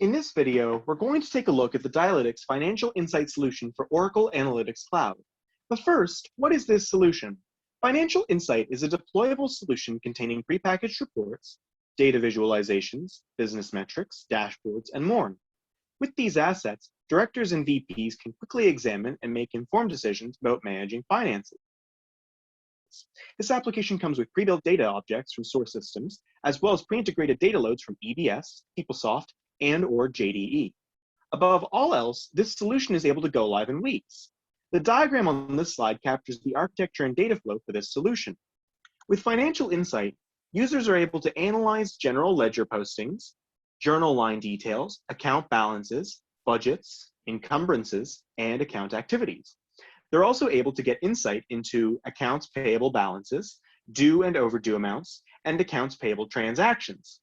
In this video, we're going to take a look at the DiLytics Financial Insight solution for Oracle Analytics Cloud. But first, what is this solution? Financial Insight is a deployable solution containing prepackaged reports, data visualizations, business metrics, dashboards, and more. With these assets, directors and VPs can quickly examine and make informed decisions about managing finances. This application comes with pre-built data objects from source systems, as well as pre-integrated data loads from EBS, PeopleSoft, and/or JDE. Above all else, this solution is able to go live in weeks. The diagram on this slide captures the architecture and data flow for this solution. With Financial Insight, users are able to analyze general ledger postings, journal line details, account balances, budgets, encumbrances, and account activities. They're also able to get insight into accounts payable balances, due and overdue amounts, and accounts payable transactions.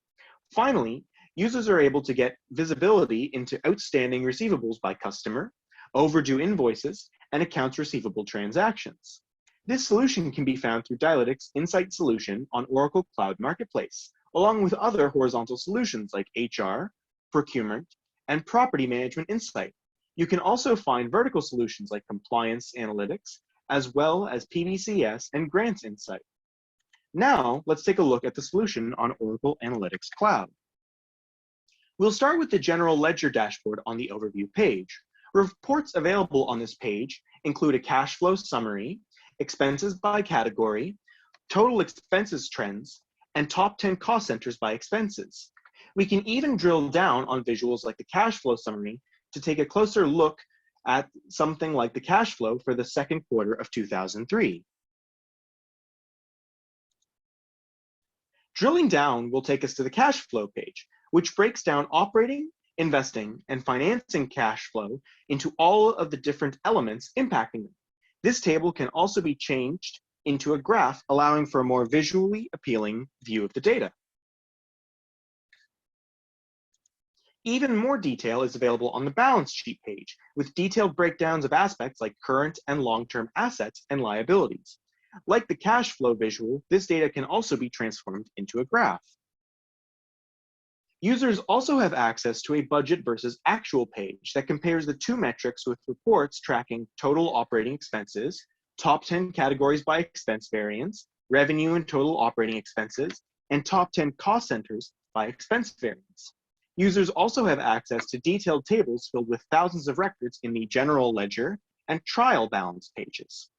Finally, users are able to get visibility into outstanding receivables by customer, overdue invoices, and accounts receivable transactions. This solution can be found through DiLytics Insight solution on Oracle Cloud Marketplace, along with other horizontal solutions like HR, procurement, and property management insight. You can also find vertical solutions like compliance analytics, as well as PBCS and grants insight. Now, let's take a look at the solution on Oracle Analytics Cloud. We'll start with the general ledger dashboard on the overview page. Reports available on this page include a cash flow summary, expenses by category, total expenses trends, and top 10 cost centers by expenses. We can even drill down on visuals like the cash flow summary to take a closer look at something like the cash flow for the second quarter of 2003. Drilling down will take us to the cash flow page, which breaks down operating, investing, and financing cash flow into all of the different elements impacting them. This table can also be changed into a graph, allowing for a more visually appealing view of the data. Even more detail is available on the balance sheet page, with detailed breakdowns of aspects like current and long-term assets and liabilities. Like the cash flow visual, this data can also be transformed into a graph. Users also have access to a budget versus actual page that compares the two metrics with reports tracking total operating expenses, top 10 categories by expense variance, revenue and total operating expenses, and top 10 cost centers by expense variance. Users also have access to detailed tables filled with thousands of records in the general ledger and trial balance pages.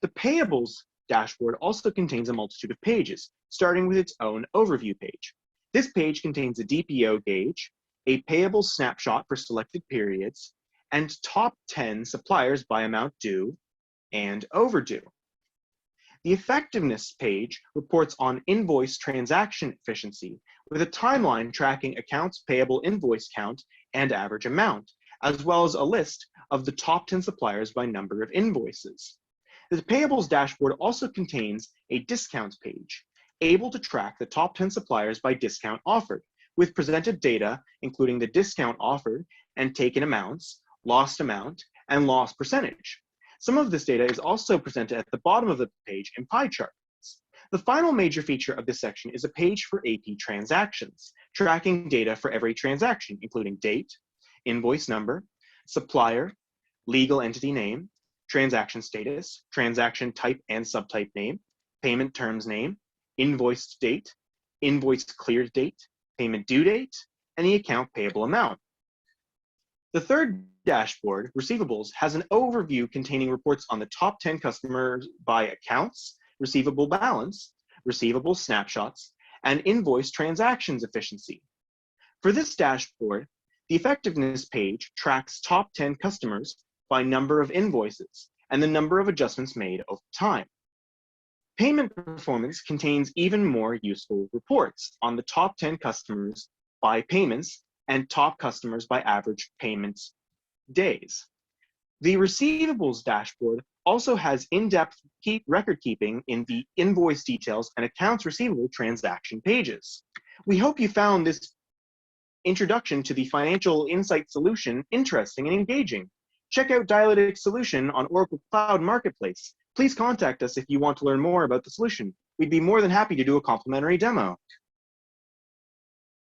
The payables dashboard also contains a multitude of pages, starting with its own overview page. This page contains a DPO gauge, a payable snapshot for selected periods, and top 10 suppliers by amount due and overdue. The effectiveness page reports on invoice transaction efficiency, with a timeline tracking accounts payable invoice count and average amount, as well as a list of the top 10 suppliers by number of invoices. The payables dashboard also contains a discounts page, able to track the top 10 suppliers by discount offered, with presented data including the discount offered and taken amounts, lost amount, and loss percentage. Some of this data is also presented at the bottom of the page in pie charts. The final major feature of this section is a page for AP transactions, tracking data for every transaction, including date, invoice number, supplier, legal entity name, transaction status, transaction type and subtype name, payment terms name, invoice date, invoice cleared date, payment due date, and the account payable amount. The third dashboard, receivables, has an overview containing reports on the top 10 customers by accounts, receivable balance, receivable snapshots, and invoice transactions efficiency. For this dashboard, the effectiveness page tracks top 10 customers by number of invoices and the number of adjustments made over time. Payment performance contains even more useful reports on the top 10 customers by payments and top customers by average payments days. The receivables dashboard also has in-depth record keeping in the invoice details and accounts receivable transaction pages. We hope you found this introduction to the Financial Insight solution interesting and engaging. Check out DiLytics solution on Oracle Cloud Marketplace. Please contact us if you want to learn more about the solution. We'd be more than happy to do a complimentary demo.